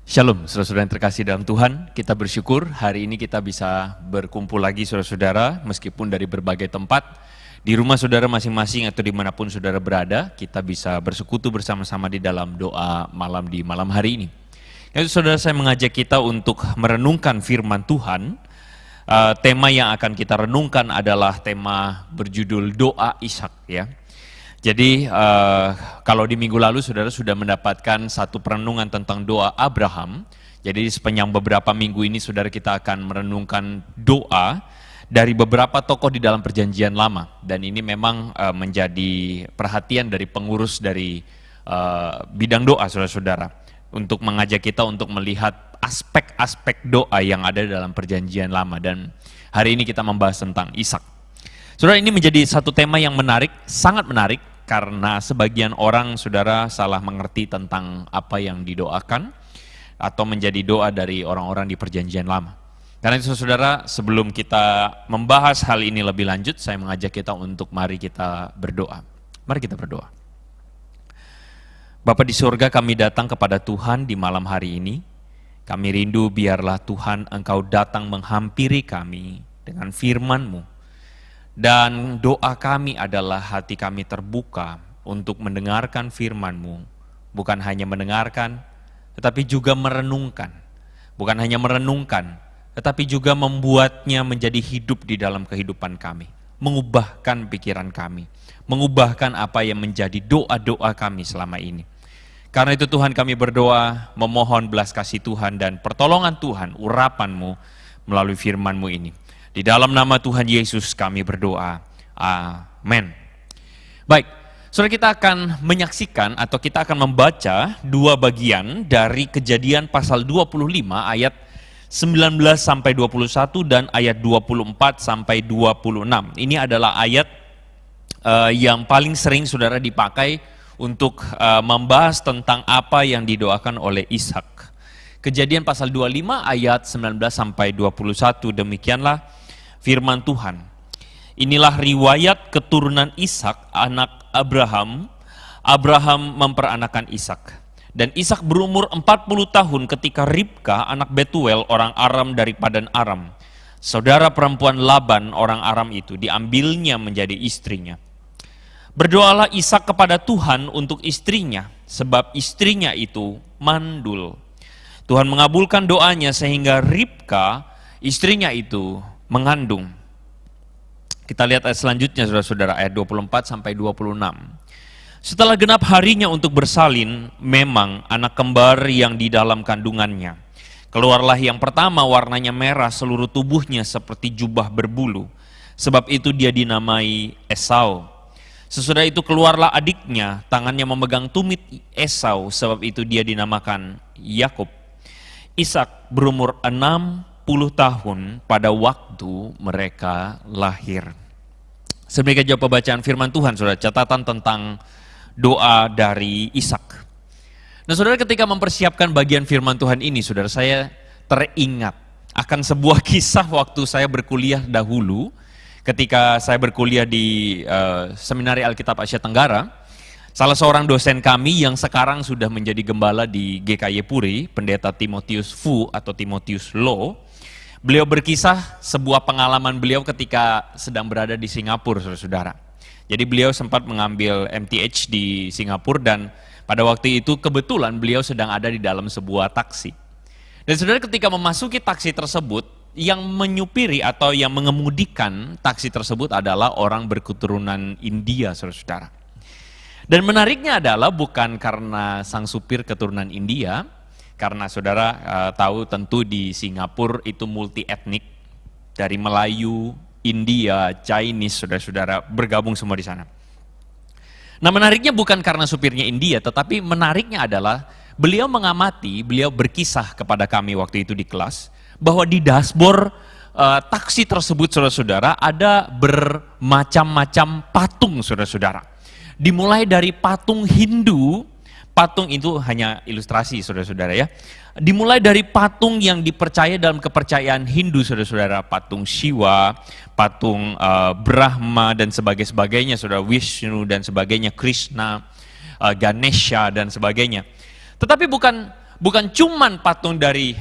Shalom, saudara-saudara yang terkasih dalam Tuhan. Kita bersyukur hari ini kita bisa berkumpul lagi saudara-saudara, meskipun dari berbagai tempat. Di rumah saudara masing-masing atau dimanapun saudara berada, kita bisa bersekutu bersama-sama di dalam doa malam di malam hari ini. Yaitu saudara, saya mengajak kita untuk merenungkan firman Tuhan. Tema yang akan kita renungkan adalah tema berjudul Doa Ishak, ya. Jadi kalau di minggu lalu saudara sudah mendapatkan satu perenungan tentang doa Abraham. Jadi sepanjang beberapa minggu ini saudara kita akan merenungkan doa dari beberapa tokoh di dalam perjanjian lama. Dan ini memang menjadi perhatian dari pengurus dari bidang doa saudara-saudara. Untuk mengajak kita untuk melihat aspek-aspek doa yang ada dalam perjanjian lama. Dan hari ini kita membahas tentang Ishak. Saudara, ini menjadi satu tema yang menarik, sangat menarik, karena sebagian orang, saudara, salah mengerti tentang apa yang didoakan, atau menjadi doa dari orang-orang di perjanjian lama. Karena itu saudara, sebelum kita membahas hal ini lebih lanjut, saya mengajak kita untuk mari kita berdoa. Mari kita berdoa. Bapa di surga, kami datang kepada Tuhan di malam hari ini. Kami rindu biarlah Tuhan Engkau datang menghampiri kami dengan firman-Mu. Dan doa kami adalah hati kami terbuka untuk mendengarkan firman-Mu. Bukan hanya mendengarkan, tetapi juga merenungkan. Bukan hanya merenungkan, tetapi juga membuatnya menjadi hidup di dalam kehidupan kami. Mengubahkan pikiran kami. Mengubahkan apa yang menjadi doa-doa kami selama ini. Karena itu Tuhan, kami berdoa, memohon belas kasih Tuhan dan pertolongan Tuhan, urapan-Mu melalui firman-Mu ini. Di dalam nama Tuhan Yesus kami berdoa. Amin. Baik, saudara, kita akan menyaksikan atau kita akan membaca dua bagian dari Kejadian pasal 25 ayat 19 sampai 21 dan ayat 24 sampai 26. Ini adalah ayat yang paling sering saudara dipakai untuk membahas tentang apa yang didoakan oleh Ishak. Kejadian pasal 25 ayat 19 sampai 21, demikianlah firman Tuhan. Inilah riwayat keturunan Ishak, anak Abraham. Abraham memperanakan Ishak. Dan Ishak berumur 40 tahun ketika Ribka, anak Betuel, orang Aram dari Padan Aram, saudara perempuan Laban, orang Aram itu, diambilnya menjadi istrinya. Berdoalah Ishak kepada Tuhan untuk istrinya, sebab istrinya itu mandul. Tuhan mengabulkan doanya sehingga Ribka, istrinya itu, mengandung. Kita lihat ayat selanjutnya saudara-saudara, ayat 24 sampai 26. Setelah genap harinya untuk bersalin, memang anak kembar yang di dalam kandungannya. Keluarlah yang pertama, warnanya merah, seluruh tubuhnya seperti jubah berbulu. Sebab itu dia dinamai Esau. Sesudah itu keluarlah adiknya, tangannya memegang tumit Esau, sebab itu dia dinamakan Yakub. Ishak berumur 60 tahun pada waktu mereka lahir. Sedemikian jawab pembacaan firman Tuhan, saudara. Catatan tentang doa dari Ishak. Nah, saudara, ketika mempersiapkan bagian firman Tuhan ini, saudara, saya teringat akan sebuah kisah waktu saya berkuliah dahulu. Ketika saya berkuliah di Seminari Alkitab Asia Tenggara, salah seorang dosen kami yang sekarang sudah menjadi gembala di GKY Puri, pendeta Timotius Fu atau Timotius Lo, beliau berkisah sebuah pengalaman beliau ketika sedang berada di Singapura, saudara-saudara. Jadi beliau sempat mengambil MTH di Singapura dan pada waktu itu kebetulan beliau sedang ada di dalam sebuah taksi. Dan saudara, ketika memasuki taksi tersebut, yang menyupiri atau yang mengemudikan taksi tersebut adalah orang berketurunan India, saudara-saudara. Dan menariknya adalah bukan karena sang supir keturunan India, karena saudara tahu tentu di Singapura itu multi etnik, dari Melayu, India, Chinese, saudara-saudara bergabung semua di sana. Nah, menariknya bukan karena supirnya India, tetapi menariknya adalah beliau mengamati, beliau berkisah kepada kami waktu itu di kelas, bahwa di dashboard taksi tersebut, saudara-saudara, ada bermacam-macam patung, saudara-saudara. Dimulai dari patung Hindu, patung itu hanya ilustrasi, saudara-saudara, ya. Dimulai dari patung yang dipercaya dalam kepercayaan Hindu, saudara-saudara, patung Shiva, patung Brahma dan sebagainya, saudara, Vishnu dan sebagainya, Krishna, Ganesha dan sebagainya. Tetapi bukan bukan cuman patung dari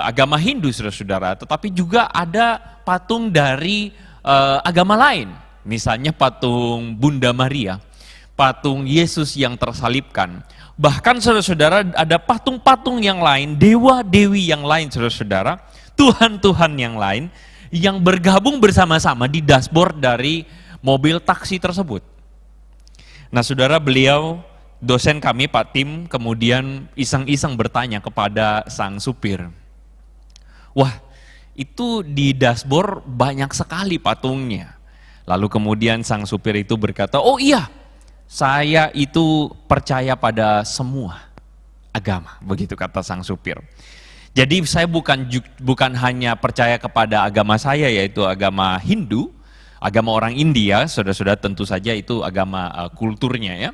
agama Hindu, saudara-saudara, tetapi juga ada patung dari agama lain. Misalnya patung Bunda Maria, patung Yesus yang tersalibkan. Bahkan saudara-saudara ada patung-patung yang lain, dewa-dewi yang lain, saudara-saudara, Tuhan-Tuhan yang lain, yang bergabung bersama-sama di dashboard dari mobil taksi tersebut. Nah saudara, beliau, dosen kami Pak Tim, kemudian iseng-iseng bertanya kepada sang supir, wah itu di dashboard banyak sekali patungnya. Lalu kemudian sang supir itu berkata, oh iya, saya itu percaya pada semua agama, begitu kata sang supir. Jadi saya bukan hanya percaya kepada agama saya, yaitu agama Hindu, agama orang India, saudara-saudara, tentu saja itu agama kulturnya ya.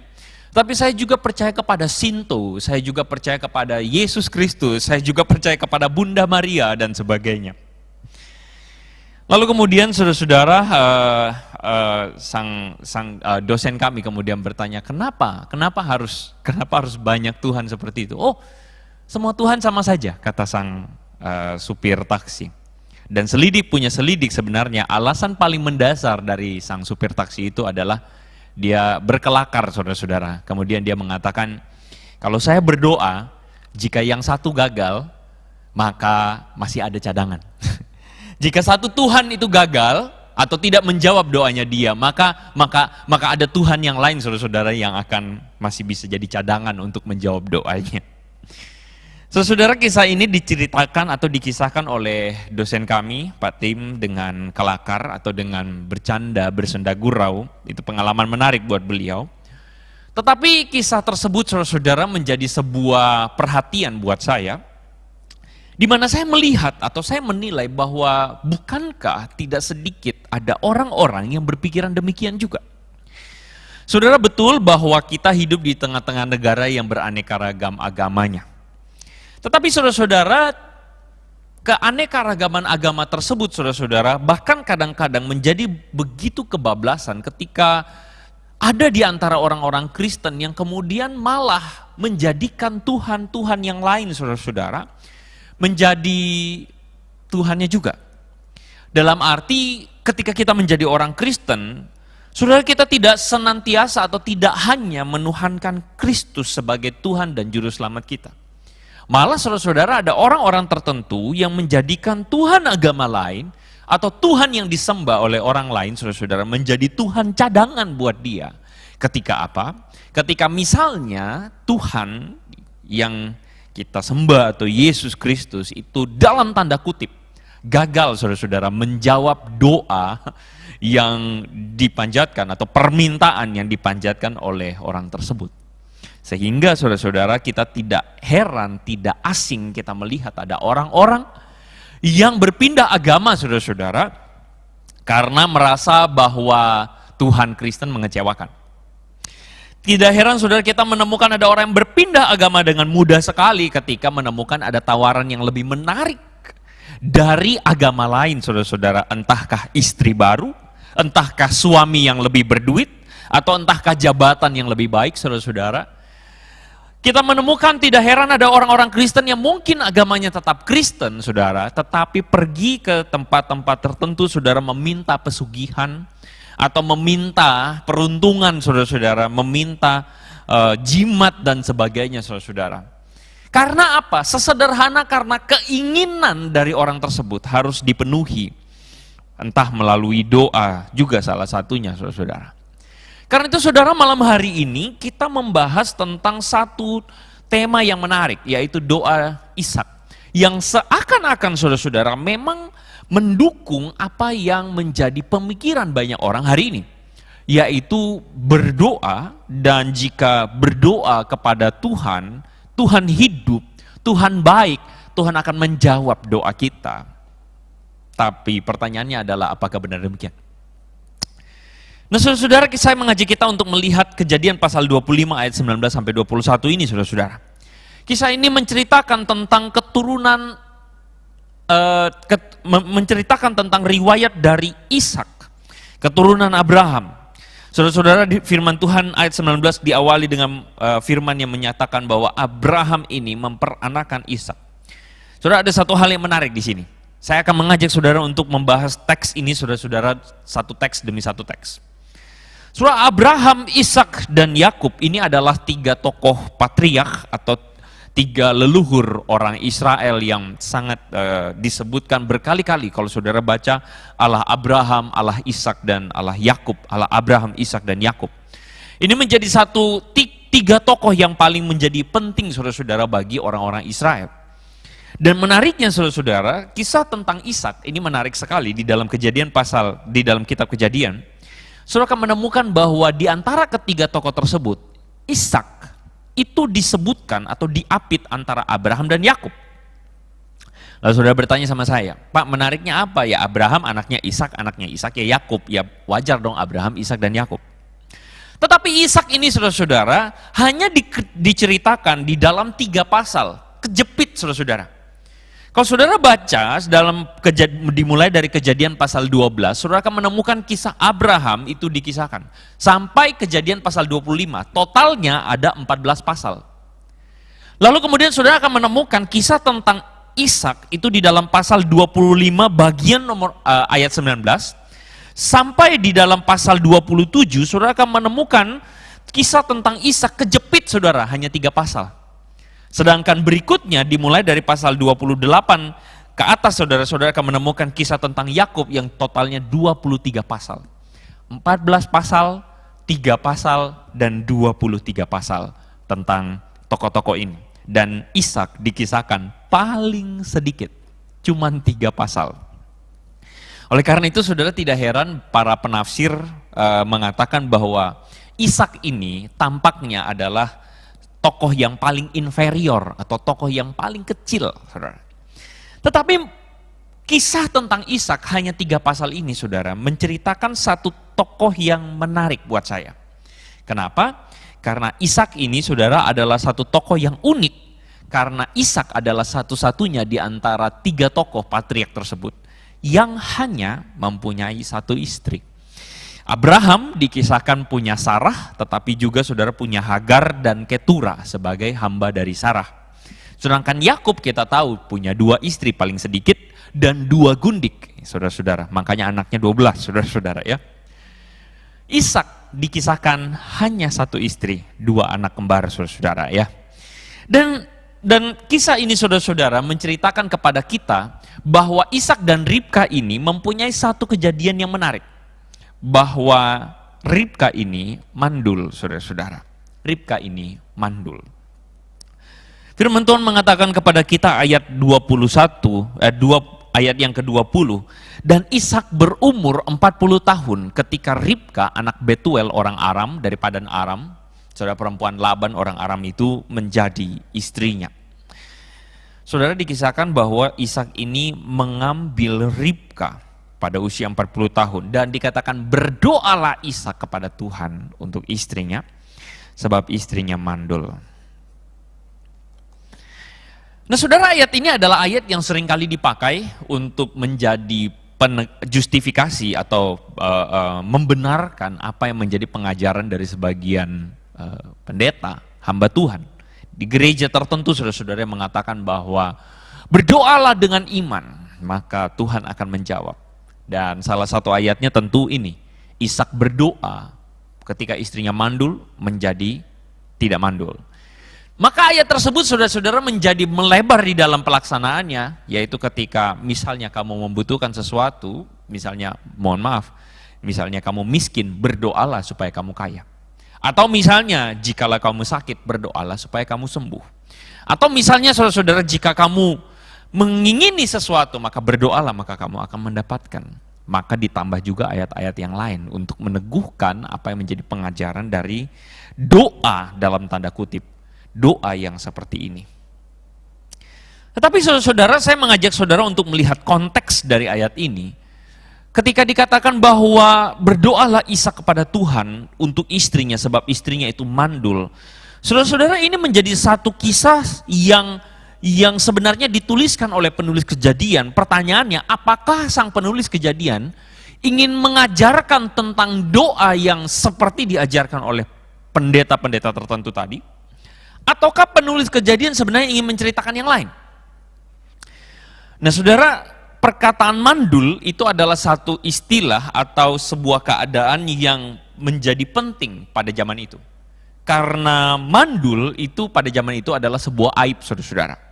Tapi saya juga percaya kepada Sinto, saya juga percaya kepada Yesus Kristus, saya juga percaya kepada Bunda Maria dan sebagainya. Lalu kemudian saudara-saudara, sang dosen kami kemudian bertanya, kenapa harus banyak Tuhan seperti itu? Oh, semua Tuhan sama saja, kata sang supir taksi. Dan punya selidik sebenarnya, alasan paling mendasar dari sang supir taksi itu adalah dia berkelakar, saudara-saudara. Kemudian dia mengatakan, kalau saya berdoa, jika yang satu gagal, maka masih ada cadangan. Jika satu Tuhan itu gagal atau tidak menjawab doanya dia, maka ada Tuhan yang lain, saudara-saudara, yang akan masih bisa jadi cadangan untuk menjawab doanya. Saudara, kisah ini diceritakan atau dikisahkan oleh dosen kami, Pak Tim, dengan kelakar atau dengan bercanda, bersenda gurau. Itu pengalaman menarik buat beliau. Tetapi kisah tersebut, saudara-saudara, menjadi sebuah perhatian buat saya, di mana saya melihat atau saya menilai bahwa bukankah tidak sedikit ada orang-orang yang berpikiran demikian juga. Saudara, betul bahwa kita hidup di tengah-tengah negara yang beraneka ragam agamanya. Tetapi saudara-saudara, keanekaragaman agama tersebut, saudara-saudara, bahkan kadang-kadang menjadi begitu kebablasan ketika ada di antara orang-orang Kristen yang kemudian malah menjadikan Tuhan-Tuhan yang lain, saudara-saudara, menjadi Tuhannya juga. Dalam arti ketika kita menjadi orang Kristen, saudara, kita tidak senantiasa atau tidak hanya menuhankan Kristus sebagai Tuhan dan Juru Selamat kita. Malah saudara-saudara, ada orang-orang tertentu yang menjadikan Tuhan agama lain atau Tuhan yang disembah oleh orang lain, saudara-saudara, menjadi Tuhan cadangan buat dia. Ketika apa? Ketika misalnya Tuhan yang kita sembah atau Yesus Kristus itu dalam tanda kutip gagal, saudara-saudara, menjawab doa yang dipanjatkan atau permintaan yang dipanjatkan oleh orang tersebut. Sehingga saudara-saudara, kita tidak heran, tidak asing kita melihat ada orang-orang yang berpindah agama, saudara-saudara, karena merasa bahwa Tuhan Kristen mengecewakan. Tidak heran saudara, kita menemukan ada orang yang berpindah agama dengan mudah sekali ketika menemukan ada tawaran yang lebih menarik dari agama lain, saudara-saudara. Entahkah istri baru, entahkah suami yang lebih berduit, atau entahkah jabatan yang lebih baik, saudara-saudara. Kita menemukan tidak heran ada orang-orang Kristen yang mungkin agamanya tetap Kristen, saudara, tetapi pergi ke tempat-tempat tertentu, saudara, meminta pesugihan atau meminta peruntungan, saudara-saudara, meminta jimat dan sebagainya, saudara-saudara. Karena apa? Sesederhana karena keinginan dari orang tersebut harus dipenuhi, entah melalui doa juga salah satunya, saudara-saudara. Karena itu saudara, malam hari ini kita membahas tentang satu tema yang menarik, yaitu doa Ishak. Yang seakan-akan saudara-saudara memang mendukung apa yang menjadi pemikiran banyak orang hari ini. Yaitu berdoa, dan jika berdoa kepada Tuhan, Tuhan hidup, Tuhan baik, Tuhan akan menjawab doa kita. Tapi pertanyaannya adalah apakah benar demikian? Nah saudara-saudara, saya mengajak kita untuk melihat Kejadian pasal 25 ayat 19 sampai 21 ini, saudara-saudara. Kisah ini menceritakan tentang keturunan, menceritakan tentang riwayat dari Ishak, keturunan Abraham. Saudara-saudara, di firman Tuhan ayat 19 diawali dengan firman yang menyatakan bahwa Abraham ini memperanakan Ishak. Saudara, ada satu hal yang menarik di sini. Saya akan mengajak saudara untuk membahas teks ini, saudara-saudara, satu teks demi satu teks. Saudara, Abraham, Ishak, dan Yakub ini adalah tiga tokoh patriark atau tiga leluhur orang Israel yang sangat disebutkan berkali-kali. Kalau saudara baca Allah Abraham, Allah Ishak, dan Allah Yakub, Allah Abraham, Ishak, dan Yakub. Ini menjadi tiga tokoh yang paling menjadi penting saudara-saudara bagi orang-orang Israel. Dan menariknya saudara-saudara, kisah tentang Ishak ini menarik sekali di dalam di dalam kitab Kejadian. Saudara akan menemukan bahwa di antara ketiga tokoh tersebut, Ishak itu disebutkan atau diapit antara Abraham dan Yakub. Lalu saudara bertanya sama saya, Pak, menariknya apa? Ya Abraham anaknya Ishak ya Yakub. Ya wajar dong Abraham, Ishak, dan Yakub. Tetapi Ishak ini saudara-saudara hanya diceritakan di dalam 3 pasal, kejepit saudara-saudara. Kalau saudara baca dimulai dari Kejadian pasal 12, saudara akan menemukan kisah Abraham itu dikisahkan. Sampai Kejadian pasal 25, totalnya ada 14 pasal. Lalu kemudian saudara akan menemukan kisah tentang Ishak itu di dalam pasal 25 bagian ayat 19, sampai di dalam pasal 27, saudara akan menemukan kisah tentang Ishak kejepit saudara, hanya 3 pasal. Sedangkan berikutnya dimulai dari pasal 28 ke atas saudara-saudara akan menemukan kisah tentang Yakub yang totalnya 23 pasal. 14 pasal, 3 pasal, dan 23 pasal tentang tokoh-tokoh ini. Dan Ishak dikisahkan paling sedikit, cuman 3 pasal. Oleh karena itu saudara tidak heran para penafsir mengatakan bahwa Ishak ini tampaknya adalah tokoh yang paling inferior atau tokoh yang paling kecil, saudara. Tetapi kisah tentang Ishak hanya 3 pasal ini, saudara, menceritakan satu tokoh yang menarik buat saya. Kenapa? Karena Ishak ini, saudara, adalah satu tokoh yang unik. Karena Ishak adalah satu-satunya di antara 3 tokoh patriark tersebut yang hanya mempunyai 1 istri. Abraham dikisahkan punya Sarah, tetapi juga saudara punya Hagar dan Ketura sebagai hamba dari Sarah. Sedangkan Yakub kita tahu punya 2 istri paling sedikit dan 2 gundik, saudara-saudara. Makanya anaknya 12, saudara-saudara ya. Ishak dikisahkan hanya 1 istri, 2 anak kembar, saudara-saudara ya. Dan kisah ini saudara-saudara menceritakan kepada kita bahwa Ishak dan Ribka ini mempunyai satu kejadian yang menarik. Bahwa Ribka ini mandul, saudara-saudara. Ribka ini mandul. Firman Tuhan mengatakan kepada kita ayat 21, ayat yang ke-20, dan Ishak berumur 40 tahun ketika Ribka anak Betuel orang Aram dari Padan Aram, saudara perempuan Laban orang Aram itu menjadi istrinya. Saudara dikisahkan bahwa Ishak ini mengambil Ribka pada usia 40 tahun dan dikatakan berdoalah Ishak kepada Tuhan untuk istrinya sebab istrinya mandul. Nah saudara, ayat ini adalah ayat yang seringkali dipakai untuk menjadi justifikasi atau membenarkan apa yang menjadi pengajaran dari sebagian pendeta, hamba Tuhan. Di gereja tertentu saudara-saudara yang mengatakan bahwa berdoalah dengan iman maka Tuhan akan menjawab. Dan salah satu ayatnya tentu ini, Ishak berdoa ketika istrinya mandul menjadi tidak mandul. Maka ayat tersebut saudara-saudara menjadi melebar di dalam pelaksanaannya, yaitu ketika misalnya kamu membutuhkan sesuatu, misalnya mohon maaf, misalnya kamu miskin, berdoalah supaya kamu kaya. Atau misalnya jikalau kamu sakit, berdoalah supaya kamu sembuh. Atau misalnya saudara-saudara jika kamu mengingini sesuatu maka berdoalah maka kamu akan mendapatkan. Maka ditambah juga ayat-ayat yang lain untuk meneguhkan apa yang menjadi pengajaran dari doa dalam tanda kutip, doa yang seperti ini. Tetapi saudara-saudara, saya mengajak saudara untuk melihat konteks dari ayat ini. Ketika dikatakan bahwa berdoalah Ishak kepada Tuhan untuk istrinya sebab istrinya itu mandul. Saudara-saudara, ini menjadi satu kisah yang sebenarnya dituliskan oleh penulis Kejadian. Pertanyaannya, apakah sang penulis Kejadian ingin mengajarkan tentang doa yang seperti diajarkan oleh pendeta-pendeta tertentu tadi, ataukah penulis Kejadian sebenarnya ingin menceritakan yang lain? Nah saudara, perkataan mandul itu adalah satu istilah atau sebuah keadaan yang menjadi penting pada zaman itu. Karena mandul itu pada zaman itu adalah sebuah aib, saudara-saudara.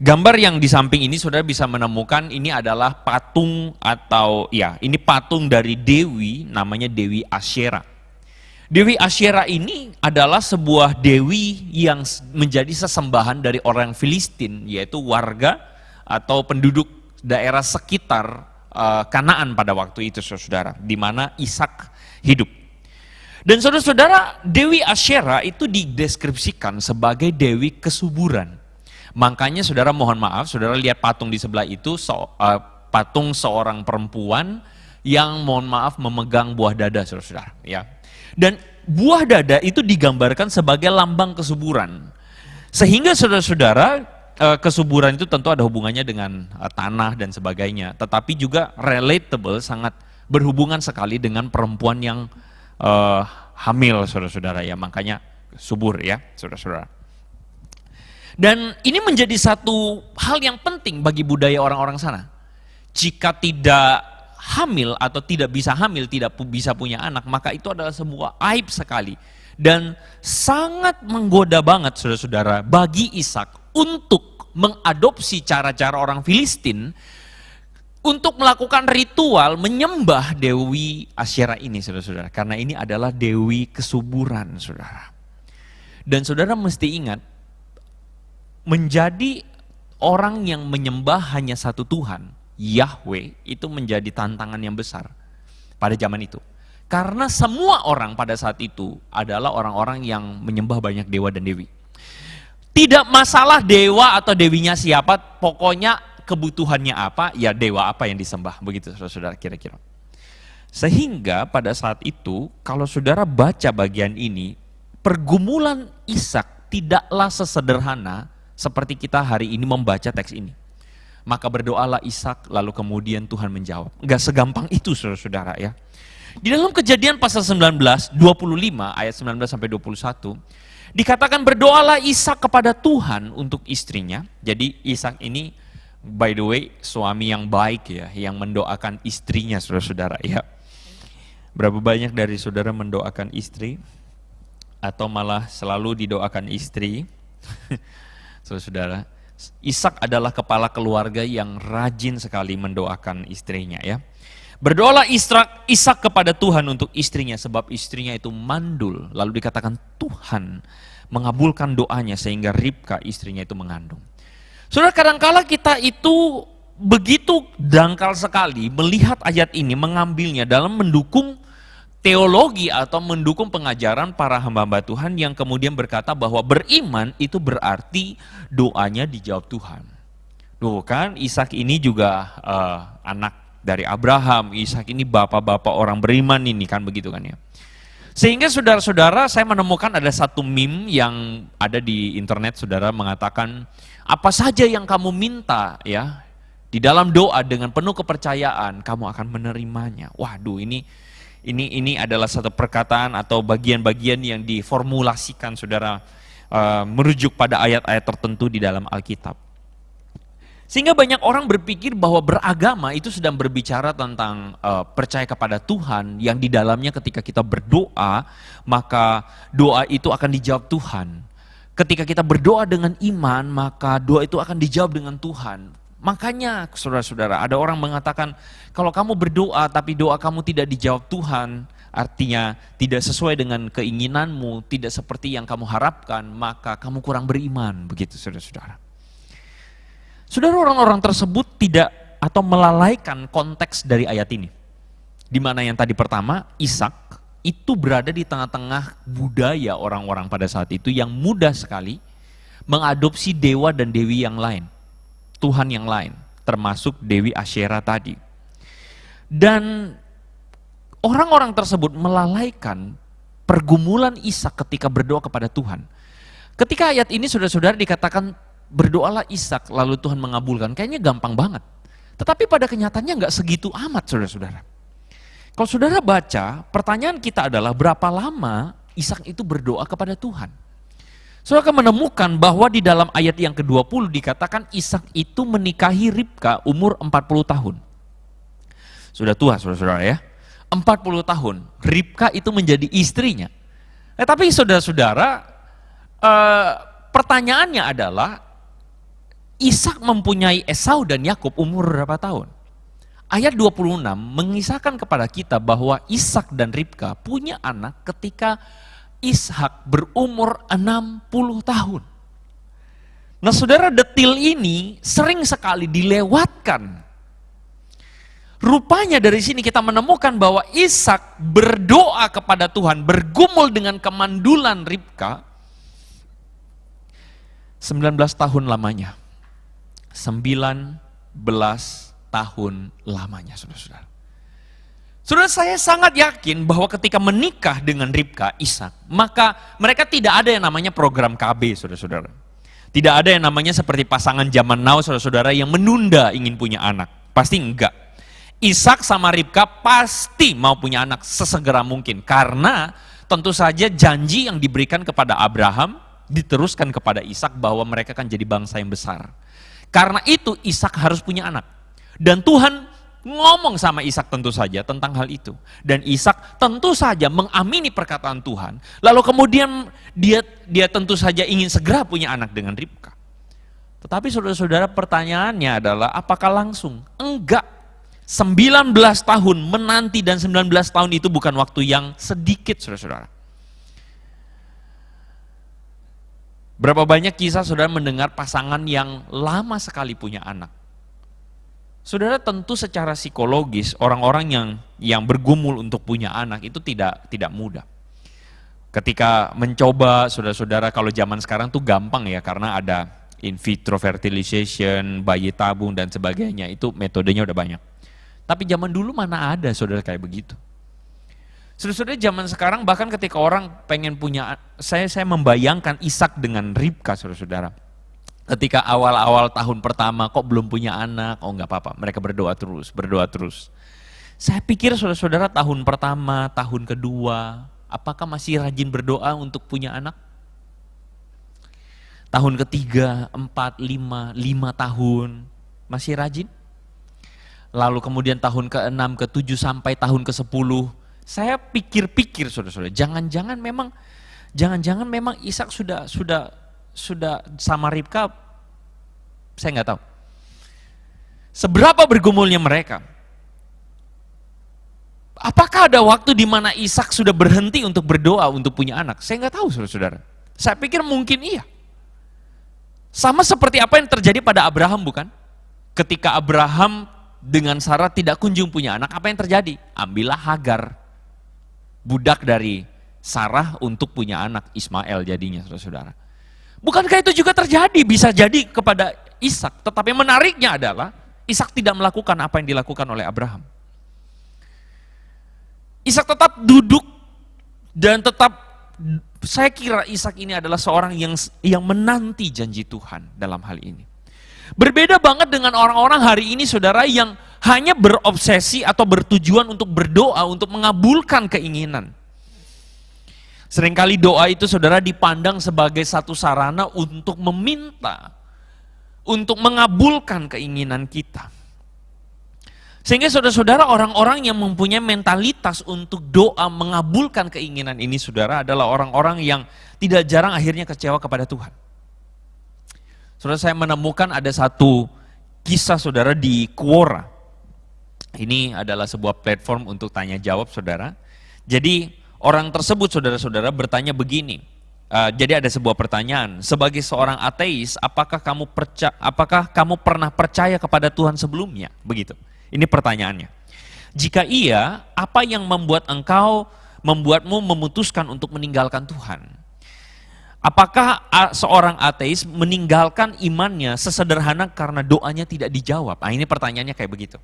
Gambar yang di samping ini saudara bisa menemukan ini adalah patung atau ini patung dari dewi, namanya Dewi Asyera. Dewi Asyera ini adalah sebuah dewi yang menjadi sesembahan dari orang Filistin, yaitu warga atau penduduk daerah sekitar Kanaan pada waktu itu, saudara, di mana Ishak hidup. Dan saudara-saudara, Dewi Asyera itu dideskripsikan sebagai dewi kesuburan. Makanya saudara mohon maaf, saudara lihat patung di sebelah itu, patung seorang perempuan yang mohon maaf memegang buah dada, saudara-saudara. Ya. Dan buah dada itu digambarkan sebagai lambang kesuburan. Sehingga saudara-saudara, kesuburan itu tentu ada hubungannya dengan tanah dan sebagainya. Tetapi juga relatable, sangat berhubungan sekali dengan perempuan yang hamil, saudara-saudara. Ya, makanya subur ya, saudara-saudara. Dan ini menjadi satu hal yang penting bagi budaya orang-orang sana. Jika tidak hamil atau tidak bisa hamil, tidak bisa punya anak, maka itu adalah sebuah aib sekali. Dan sangat menggoda banget saudara-saudara bagi Ishak untuk mengadopsi cara-cara orang Filistin untuk melakukan ritual menyembah Dewi Asyera ini, saudara-saudara. Karena ini adalah dewi kesuburan, saudara. Dan saudara mesti ingat, menjadi orang yang menyembah hanya satu Tuhan, Yahweh, itu menjadi tantangan yang besar pada zaman itu. Karena semua orang pada saat itu adalah orang-orang yang menyembah banyak dewa dan dewi. Tidak masalah dewa atau dewinya siapa, pokoknya kebutuhannya apa, ya dewa apa yang disembah, begitu saudara kira-kira. Sehingga pada saat itu, kalau saudara baca bagian ini, pergumulan Ishak tidaklah sesederhana seperti kita hari ini membaca teks ini. Maka berdoalah Ishak, lalu kemudian Tuhan menjawab. Enggak segampang itu saudara-saudara ya. Di dalam Kejadian pasal 19, 25 ayat 19 sampai 21, dikatakan berdoalah Ishak kepada Tuhan untuk istrinya. Jadi Ishak ini by the way suami yang baik ya, yang mendoakan istrinya, saudara-saudara ya. Berapa banyak dari saudara mendoakan istri atau malah selalu didoakan istri? Saudara, Ishak adalah kepala keluarga yang rajin sekali mendoakan istrinya ya. Berdoalah Ishak kepada Tuhan untuk istrinya sebab istrinya itu mandul. Lalu dikatakan Tuhan mengabulkan doanya sehingga Ribka istrinya itu mengandung. Saudara, kadangkala kita itu begitu dangkal sekali melihat ayat ini, mengambilnya dalam mendukung teologi atau mendukung pengajaran para hamba-hamba Tuhan yang kemudian berkata bahwa beriman itu berarti doanya dijawab Tuhan. Tuh kan, Ishak ini juga anak dari Abraham, Ishak ini bapak-bapak orang beriman ini kan, begitu kan ya. Sehingga saudara-saudara, saya menemukan ada satu meme yang ada di internet, saudara, mengatakan apa saja yang kamu minta ya di dalam doa dengan penuh kepercayaan, kamu akan menerimanya. Waduh, ini adalah satu perkataan atau bagian-bagian yang diformulasikan saudara merujuk pada ayat-ayat tertentu di dalam Alkitab. Sehingga banyak orang berpikir bahwa beragama itu sedang berbicara tentang percaya kepada Tuhan yang di dalamnya ketika kita berdoa, maka doa itu akan dijawab Tuhan. Ketika kita berdoa dengan iman, maka doa itu akan dijawab dengan Tuhan. Makanya saudara-saudara, ada orang mengatakan kalau kamu berdoa tapi doa kamu tidak dijawab Tuhan, artinya tidak sesuai dengan keinginanmu, tidak seperti yang kamu harapkan, maka kamu kurang beriman, begitu saudara-saudara. Saudara, orang-orang tersebut tidak atau melalaikan konteks dari ayat ini. Di mana yang tadi pertama, Ishak itu berada di tengah-tengah budaya orang-orang pada saat itu yang mudah sekali mengadopsi dewa dan dewi yang lain. Tuhan yang lain, termasuk Dewi Asyera tadi. Dan orang-orang tersebut melalaikan pergumulan Ishak ketika berdoa kepada Tuhan. Ketika ayat ini saudara-saudara dikatakan berdoalah Ishak lalu Tuhan mengabulkan, kayaknya gampang banget. Tetapi pada kenyataannya nggak segitu amat, saudara-saudara. Kalau saudara baca, pertanyaan kita adalah berapa lama Ishak itu berdoa kepada Tuhan. Saudara akan menemukan bahwa di dalam ayat yang ke-20 dikatakan Ishak itu menikahi Ribka umur 40 tahun. Sudah tua, saudara-saudara ya. 40 tahun, Ribka itu menjadi istrinya. Tapi saudara-saudara, pertanyaannya adalah, Ishak mempunyai Esau dan Yakub umur berapa tahun? Ayat 26 mengisahkan kepada kita bahwa Ishak dan Ribka punya anak ketika Ishak berumur 60 tahun. Nah saudara, detil ini sering sekali dilewatkan. Rupanya dari sini kita menemukan bahwa Ishak berdoa kepada Tuhan, bergumul dengan kemandulan Ribka 19 tahun lamanya. 19 tahun lamanya, saudara-saudara. Saudara, saya sangat yakin bahwa ketika menikah dengan Ribka, Ishak, maka mereka tidak ada yang namanya program KB, saudara-saudara. Tidak ada yang namanya seperti pasangan zaman now, saudara-saudara, yang menunda ingin punya anak. Pasti enggak. Ishak sama Ribka pasti mau punya anak sesegera mungkin, karena tentu saja janji yang diberikan kepada Abraham diteruskan kepada Ishak bahwa mereka akan jadi bangsa yang besar. Karena itu Ishak harus punya anak. Dan Tuhan ngomong sama Ishak tentu saja tentang hal itu. Dan Ishak tentu saja mengamini perkataan Tuhan. Lalu kemudian dia tentu saja ingin segera punya anak dengan Ribka. Tetapi saudara-saudara, pertanyaannya adalah apakah langsung? Enggak. 19 tahun menanti, dan 19 tahun itu bukan waktu yang sedikit, saudara-saudara. Berapa banyak kisah saudara mendengar pasangan yang lama sekali punya anak. Saudara, tentu secara psikologis orang-orang yang bergumul untuk punya anak itu tidak mudah. Ketika mencoba, saudara-saudara, kalau zaman sekarang tuh gampang ya, karena ada in vitro fertilization, bayi tabung dan sebagainya, itu metodenya udah banyak. Tapi zaman dulu mana ada, saudara, kayak begitu. Saudara-saudara, zaman sekarang bahkan ketika orang pengen punya, saya membayangkan Ishak dengan Ribka, saudara-saudara. Ketika awal-awal tahun pertama kok belum punya anak, oh nggak apa-apa, mereka berdoa terus. Saya pikir saudara-saudara tahun pertama, tahun kedua, apakah masih rajin berdoa untuk punya anak? Tahun ketiga, 4, 5 tahun, masih rajin? Lalu kemudian tahun ke-6, ke-7 sampai tahun ke-10, saya pikir-pikir saudara-saudara, jangan-jangan memang Ishak sudah sama Ribka, saya nggak tahu. Seberapa bergumulnya mereka? Apakah ada waktu di mana Ishak sudah berhenti untuk berdoa untuk punya anak? Saya nggak tahu, saudara-saudara. Saya pikir mungkin iya. Sama seperti apa yang terjadi pada Abraham, bukan? Ketika Abraham dengan Sarah tidak kunjung punya anak, apa yang terjadi? Ambillah Hagar, budak dari Sarah, untuk punya anak, Ismail jadinya, saudara-saudara. Bukankah itu juga terjadi, bisa jadi kepada Ishak? Tetapi menariknya adalah Ishak tidak melakukan apa yang dilakukan oleh Abraham. Ishak tetap duduk dan tetap, saya kira Ishak ini adalah seorang yang menanti janji Tuhan dalam hal ini. Berbeda banget dengan orang-orang hari ini, saudara, yang hanya berobsesi atau bertujuan untuk berdoa, untuk mengabulkan keinginan. Seringkali doa itu, saudara, dipandang sebagai satu sarana untuk meminta, untuk mengabulkan keinginan kita. Sehingga saudara-saudara, orang-orang yang mempunyai mentalitas untuk doa mengabulkan keinginan ini, saudara, adalah orang-orang yang tidak jarang akhirnya kecewa kepada Tuhan. Saudara, saya menemukan ada satu kisah, saudara, di Quora. Ini adalah sebuah platform untuk tanya jawab, saudara. Jadi orang tersebut, saudara-saudara, bertanya begini. Jadi ada sebuah pertanyaan, sebagai seorang ateis, apakah kamu pernah percaya kepada Tuhan sebelumnya? Begitu. Ini pertanyaannya. Jika iya, apa yang membuatmu memutuskan untuk meninggalkan Tuhan? Apakah seorang ateis meninggalkan imannya sesederhana karena doanya tidak dijawab? Nah, ini pertanyaannya kayak begitu.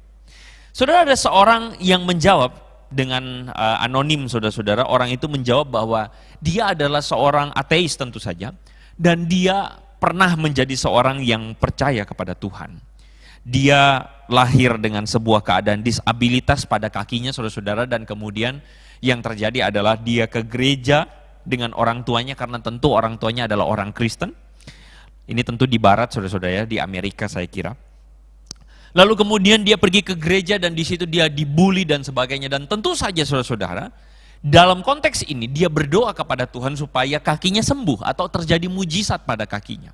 Saudara, ada seorang yang menjawab dengan anonim, saudara-saudara. Orang itu menjawab bahwa dia adalah seorang ateis tentu saja, dan dia pernah menjadi seorang yang percaya kepada Tuhan. dia lahir dengan sebuah keadaan disabilitas pada kakinya, saudara-saudara, dan kemudian yang terjadi adalah dia ke gereja dengan orang tuanya, karena tentu orang tuanya adalah orang Kristen. Ini tentu di barat, saudara-saudara, ya, di Amerika saya kira. Lalu kemudian dia pergi ke gereja dan di situ dia dibully dan sebagainya, dan tentu saja saudara-saudara, dalam konteks ini dia berdoa kepada Tuhan supaya kakinya sembuh atau terjadi mujizat pada kakinya.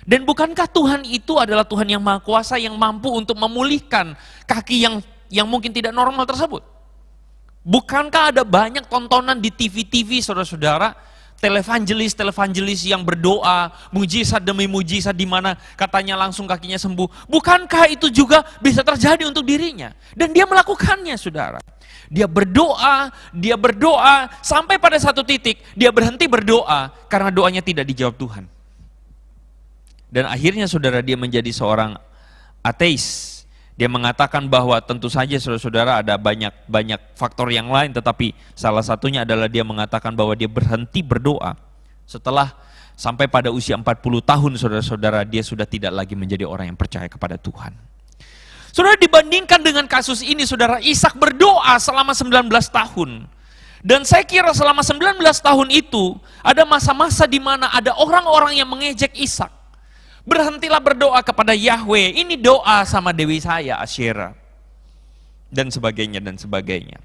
Dan bukankah Tuhan itu adalah Tuhan yang Maha Kuasa yang mampu untuk memulihkan kaki yang mungkin tidak normal tersebut? Bukankah ada banyak tontonan di TV-TV, saudara-saudara, televangelis yang berdoa, mujizat demi mujizat, di mana katanya langsung kakinya sembuh. Bukankah itu juga bisa terjadi untuk dirinya? Dan dia melakukannya, saudara. Dia berdoa, sampai pada satu titik, dia berhenti berdoa, karena doanya tidak dijawab Tuhan. Dan akhirnya, saudara, dia menjadi seorang ateis. Dia mengatakan bahwa tentu saja saudara-saudara ada banyak faktor yang lain, tetapi salah satunya adalah dia mengatakan bahwa dia berhenti berdoa setelah sampai pada usia 40 tahun, saudara-saudara, dia sudah tidak lagi menjadi orang yang percaya kepada Tuhan. Saudara, dibandingkan dengan kasus ini, saudara, Ishak berdoa selama 19 tahun. Dan saya kira selama 19 tahun itu ada masa-masa di mana ada orang-orang yang mengejek Ishak. Berhentilah berdoa kepada Yahweh, ini doa sama dewi saya, Asyera. Dan sebagainya, dan sebagainya.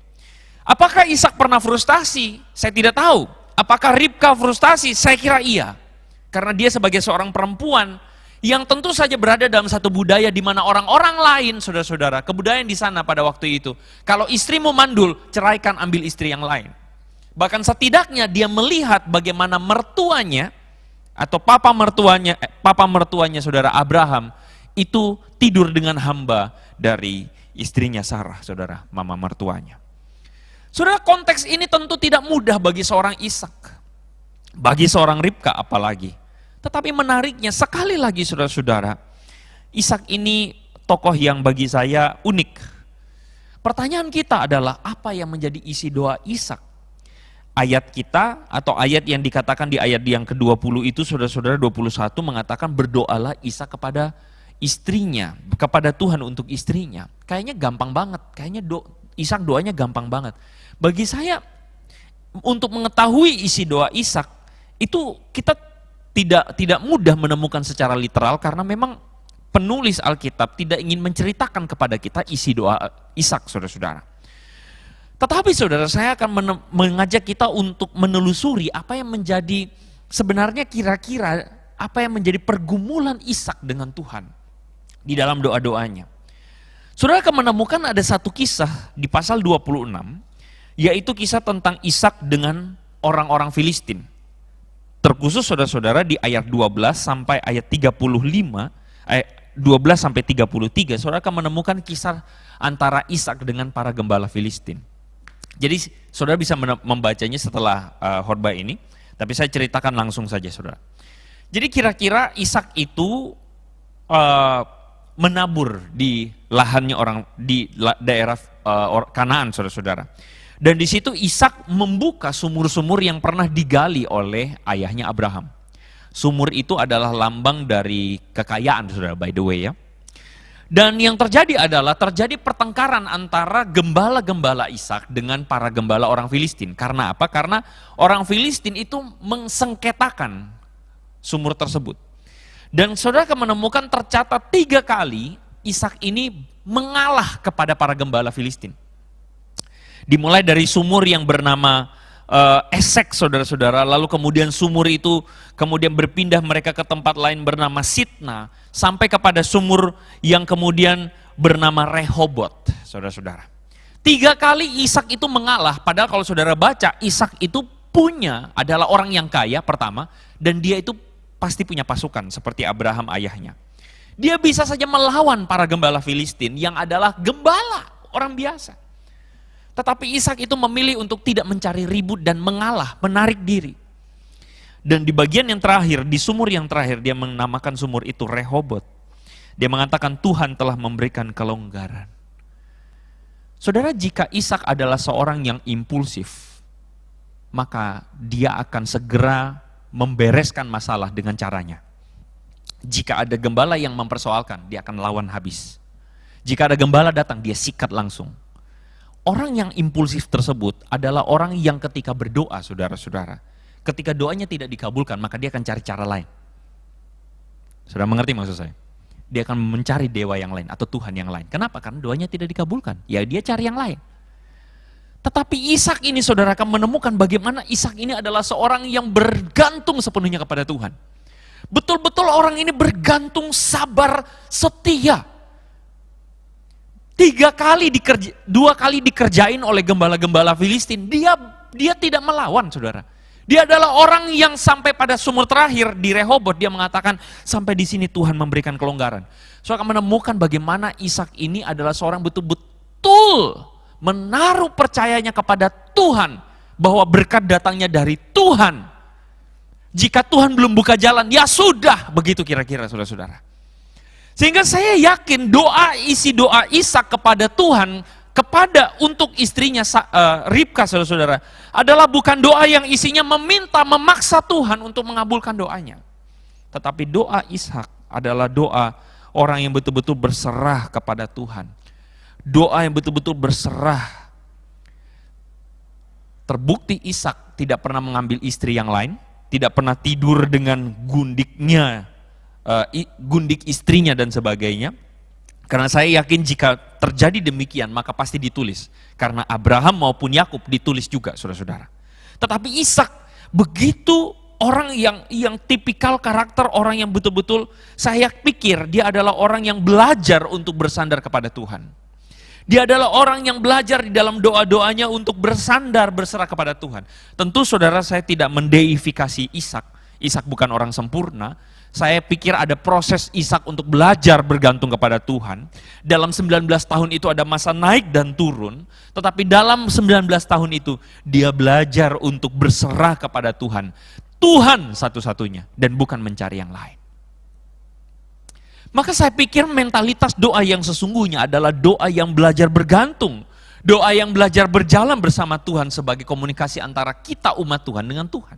Apakah Ishak pernah frustasi? Saya tidak tahu. Apakah Ribka frustasi? Saya kira iya. Karena dia sebagai seorang perempuan yang tentu saja berada dalam satu budaya di mana orang-orang lain, saudara-saudara, kebudayaan di sana pada waktu itu, kalau istrimu mandul, ceraikan, ambil istri yang lain. Bahkan setidaknya dia melihat bagaimana mertuanya, atau papa mertuanya saudara Abraham itu tidur dengan hamba dari istrinya Sarah, saudara, mama mertuanya. Saudara, konteks ini tentu tidak mudah bagi seorang Ishak, bagi seorang Ribka apalagi. Tetapi menariknya sekali lagi, saudara-saudara, Ishak ini tokoh yang bagi saya unik. Pertanyaan kita adalah, apa yang menjadi isi doa Ishak? Ayat kita atau ayat yang dikatakan di ayat yang ke-20 itu, saudara-saudara, 21 mengatakan berdoalah Ishak kepada istrinya, kepada Tuhan untuk istrinya. Kayaknya gampang banget, kayaknya Ishak doanya gampang banget. Bagi saya, untuk mengetahui isi doa Ishak itu kita tidak mudah menemukan secara literal, karena memang penulis Alkitab tidak ingin menceritakan kepada kita isi doa Ishak, saudara-saudara. Tetapi saudara, saya akan mengajak kita untuk menelusuri apa yang menjadi sebenarnya kira-kira apa yang menjadi pergumulan Ishak dengan Tuhan di dalam doa-doanya. Saudara akan menemukan ada satu kisah di pasal 26, yaitu kisah tentang Ishak dengan orang-orang Filistin. Terkhusus saudara-saudara di ayat 12 sampai ayat 35, 12 sampai 33, saudara akan menemukan kisah antara Ishak dengan para gembala Filistin. Jadi saudara bisa membacanya setelah khotbah ini, tapi saya ceritakan langsung saja, saudara. Jadi kira-kira Ishak itu menabur di lahannya orang di daerah Kanaan, saudara-saudara. Dan di situ Ishak membuka sumur-sumur yang pernah digali oleh ayahnya Abraham. Sumur itu adalah lambang dari kekayaan, saudara, by the way, ya. Dan yang terjadi adalah terjadi pertengkaran antara gembala-gembala Ishak dengan para gembala orang Filistin. Karena apa? Karena orang Filistin itu mengsengketakan sumur tersebut. Dan saudara akan menemukan tercatat 3 kali Ishak ini mengalah kepada para gembala Filistin. Dimulai dari sumur yang bernama Esek, saudara-saudara, lalu kemudian sumur itu kemudian berpindah mereka ke tempat lain bernama Sitna, sampai kepada sumur yang kemudian bernama Rehobot, saudara-saudara. 3 kali Ishak itu mengalah, padahal kalau saudara baca, Ishak itu adalah orang yang kaya pertama, dan dia itu pasti punya pasukan seperti Abraham ayahnya. Dia bisa saja melawan para gembala Filistin yang adalah gembala, orang biasa. Tetapi Ishak itu memilih untuk tidak mencari ribut dan mengalah, menarik diri. Dan di bagian yang terakhir, di sumur yang terakhir, dia menamakan sumur itu Rehobot. Dia mengatakan Tuhan telah memberikan kelonggaran. Saudara, jika Ishak adalah seorang yang impulsif, maka dia akan segera membereskan masalah dengan caranya. Jika ada gembala yang mempersoalkan, dia akan lawan habis. Jika ada gembala datang, dia sikat langsung. Orang yang impulsif tersebut adalah orang yang ketika berdoa, saudara-saudara, ketika doanya tidak dikabulkan, maka dia akan cari cara lain. Sudah mengerti maksud saya? Dia akan mencari dewa yang lain atau Tuhan yang lain. Kenapa? Karena doanya tidak dikabulkan. Ya dia cari yang lain. Tetapi Ishak ini, saudara, akan menemukan bagaimana Ishak ini adalah seorang yang bergantung sepenuhnya kepada Tuhan. Betul-betul orang ini bergantung, sabar, setia. 2 kali dikerjain oleh gembala-gembala Filistin, dia tidak melawan, saudara. Dia adalah orang yang sampai pada sumur terakhir di Rehobot, dia mengatakan, sampai di sini Tuhan memberikan kelonggaran. So akan menemukan bagaimana Ishak ini adalah seorang betul-betul menaruh percayanya kepada Tuhan, bahwa berkat datangnya dari Tuhan. Jika Tuhan belum buka jalan, ya sudah, begitu kira-kira, saudara-saudara. Sehingga saya yakin isi doa Ishak kepada Tuhan, untuk istrinya Ribka, saudara-saudara, adalah bukan doa yang isinya memaksa Tuhan untuk mengabulkan doanya. Tetapi doa Ishak adalah doa orang yang betul-betul berserah kepada Tuhan. Doa yang betul-betul berserah. Terbukti Ishak tidak pernah mengambil istri yang lain, tidak pernah tidur dengan gundik istrinya dan sebagainya. Karena saya yakin jika terjadi demikian maka pasti ditulis. Karena Abraham maupun Yakub ditulis juga, saudara-saudara. Tetapi Ishak begitu orang yang tipikal karakter orang yang betul-betul, saya pikir dia adalah orang yang belajar untuk bersandar kepada Tuhan. Dia adalah orang yang belajar di dalam doa-doanya untuk bersandar, berserah kepada Tuhan. Tentu saudara, saya tidak mendeifikasi Ishak. Ishak bukan orang sempurna. Saya pikir ada proses Ishak untuk belajar bergantung kepada Tuhan. Dalam 19 tahun itu ada masa naik dan turun. Tetapi dalam 19 tahun itu dia belajar untuk berserah kepada Tuhan. Tuhan satu-satunya dan bukan mencari yang lain. Maka saya pikir mentalitas doa yang sesungguhnya adalah doa yang belajar bergantung. Doa yang belajar berjalan bersama Tuhan sebagai komunikasi antara kita umat Tuhan dengan Tuhan.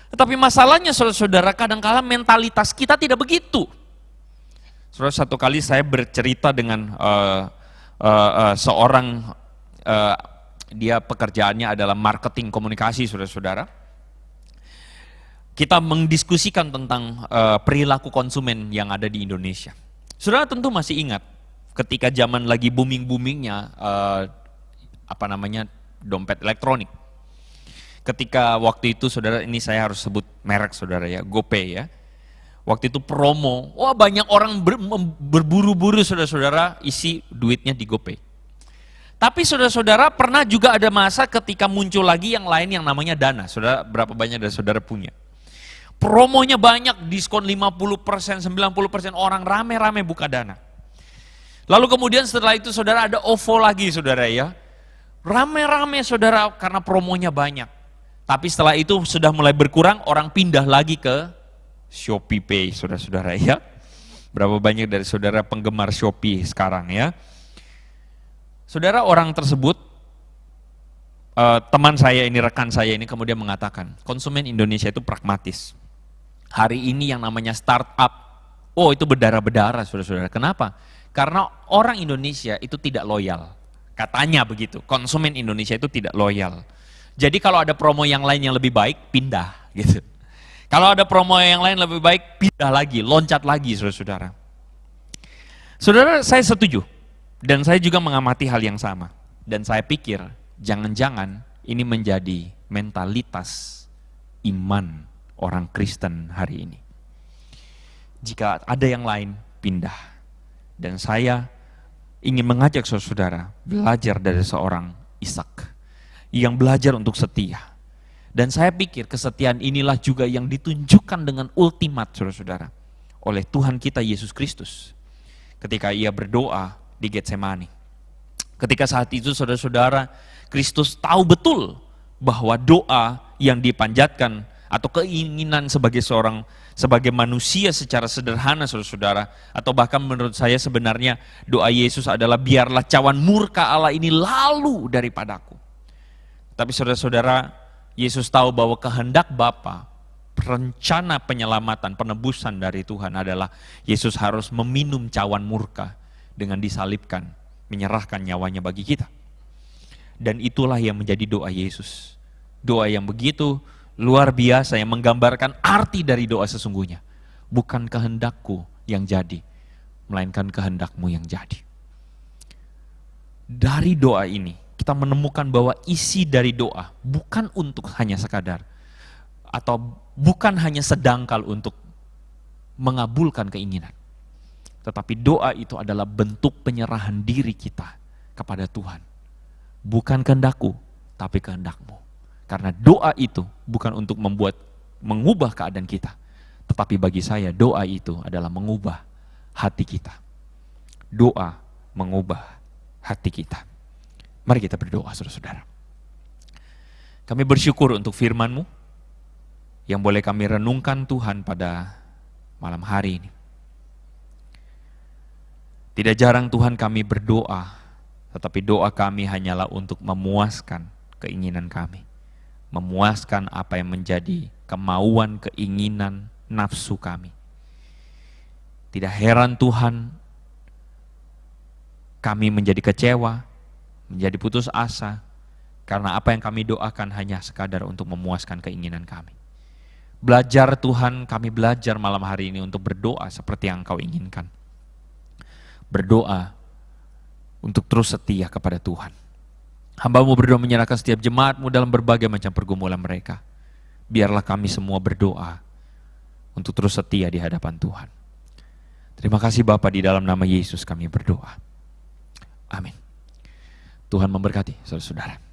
Tetapi masalahnya, saudara-saudara, kadang-kala mentalitas kita tidak begitu. Saudara, satu kali saya bercerita dengan seorang, dia pekerjaannya adalah marketing komunikasi, saudara-saudara. Kita mendiskusikan tentang perilaku konsumen yang ada di Indonesia. Saudara tentu masih ingat, ketika zaman lagi booming-boomingnya, dompet elektronik. Ketika waktu itu, saudara, ini saya harus sebut merek, saudara ya, GoPay ya. Waktu itu promo, wah banyak orang berburu-buru, saudara-saudara, isi duitnya di GoPay. Tapi saudara-saudara pernah juga ada masa ketika muncul lagi yang lain yang namanya Dana. Saudara, berapa banyak dari saudara punya? Promonya banyak, diskon 50%, 90%, orang rame-rame buka Dana. Lalu kemudian setelah itu saudara ada OVO lagi, saudara ya. Rame-rame, saudara, karena promonya banyak. Tapi setelah itu sudah mulai berkurang, orang pindah lagi ke Shopee Pay, saudara-saudara ya. Berapa banyak dari saudara penggemar Shopee sekarang ya. Saudara, orang tersebut, teman saya ini, rekan saya ini kemudian mengatakan, konsumen Indonesia itu pragmatis. Hari ini yang namanya startup, oh itu berdarah-berdarah, saudara-saudara. Kenapa? Karena orang Indonesia itu tidak loyal. Katanya begitu, konsumen Indonesia itu tidak loyal. Jadi kalau ada promo yang lain yang lebih baik, pindah gitu. Kalau ada promo yang lain lebih baik, pindah lagi, loncat lagi, saudara-saudara. Saudara, saya setuju. Dan saya juga mengamati hal yang sama. Dan saya pikir, jangan-jangan ini menjadi mentalitas iman orang Kristen hari ini. Jika ada yang lain, pindah. Dan saya ingin mengajak saudara belajar dari seorang Ishak yang belajar untuk setia. Dan saya pikir kesetiaan inilah juga yang ditunjukkan dengan ultimat, saudara-saudara, oleh Tuhan kita Yesus Kristus ketika ia berdoa di Getsemani. Ketika saat itu, saudara-saudara, Kristus tahu betul bahwa doa yang dipanjatkan atau keinginan sebagai manusia secara sederhana, saudara-saudara, atau bahkan menurut saya sebenarnya doa Yesus adalah biarlah cawan murka Allah ini lalu daripadaku. Tapi saudara-saudara, Yesus tahu bahwa kehendak Bapa rencana penyelamatan, penebusan dari Tuhan adalah Yesus harus meminum cawan murka dengan disalibkan, menyerahkan nyawanya bagi kita. Dan itulah yang menjadi doa Yesus. Doa yang begitu luar biasa, yang menggambarkan arti dari doa sesungguhnya. Bukan kehendakku yang jadi, melainkan kehendakmu yang jadi. Dari doa ini, kita menemukan bahwa isi dari doa bukan untuk hanya sekadar, atau bukan hanya sedangkal untuk mengabulkan keinginan. Tetapi doa itu adalah bentuk penyerahan diri kita kepada Tuhan. Bukan kehendakku, tapi kehendakmu. Karena doa itu bukan untuk mengubah keadaan kita. Tetapi bagi saya doa itu adalah mengubah hati kita. Doa mengubah hati kita. Mari kita berdoa, saudara-saudara. Kami bersyukur untuk firman-Mu yang boleh kami renungkan Tuhan pada malam hari ini. Tidak jarang Tuhan kami berdoa, tetapi doa kami hanyalah untuk memuaskan keinginan kami. Memuaskan apa yang menjadi kemauan, keinginan, nafsu kami. Tidak heran Tuhan, kami menjadi kecewa, menjadi putus asa, karena apa yang kami doakan hanya sekadar untuk memuaskan keinginan kami. Belajar Tuhan, kami belajar malam hari ini untuk berdoa seperti yang Engkau inginkan. Berdoa untuk terus setia kepada Tuhan. Hamba-Mu berdoa menyerahkan setiap jemaat-Mu dalam berbagai macam pergumulan mereka. Biarlah kami semua berdoa untuk terus setia di hadapan Tuhan. Terima kasih Bapa, di dalam nama Yesus kami berdoa. Amin. Tuhan memberkati saudara-saudara.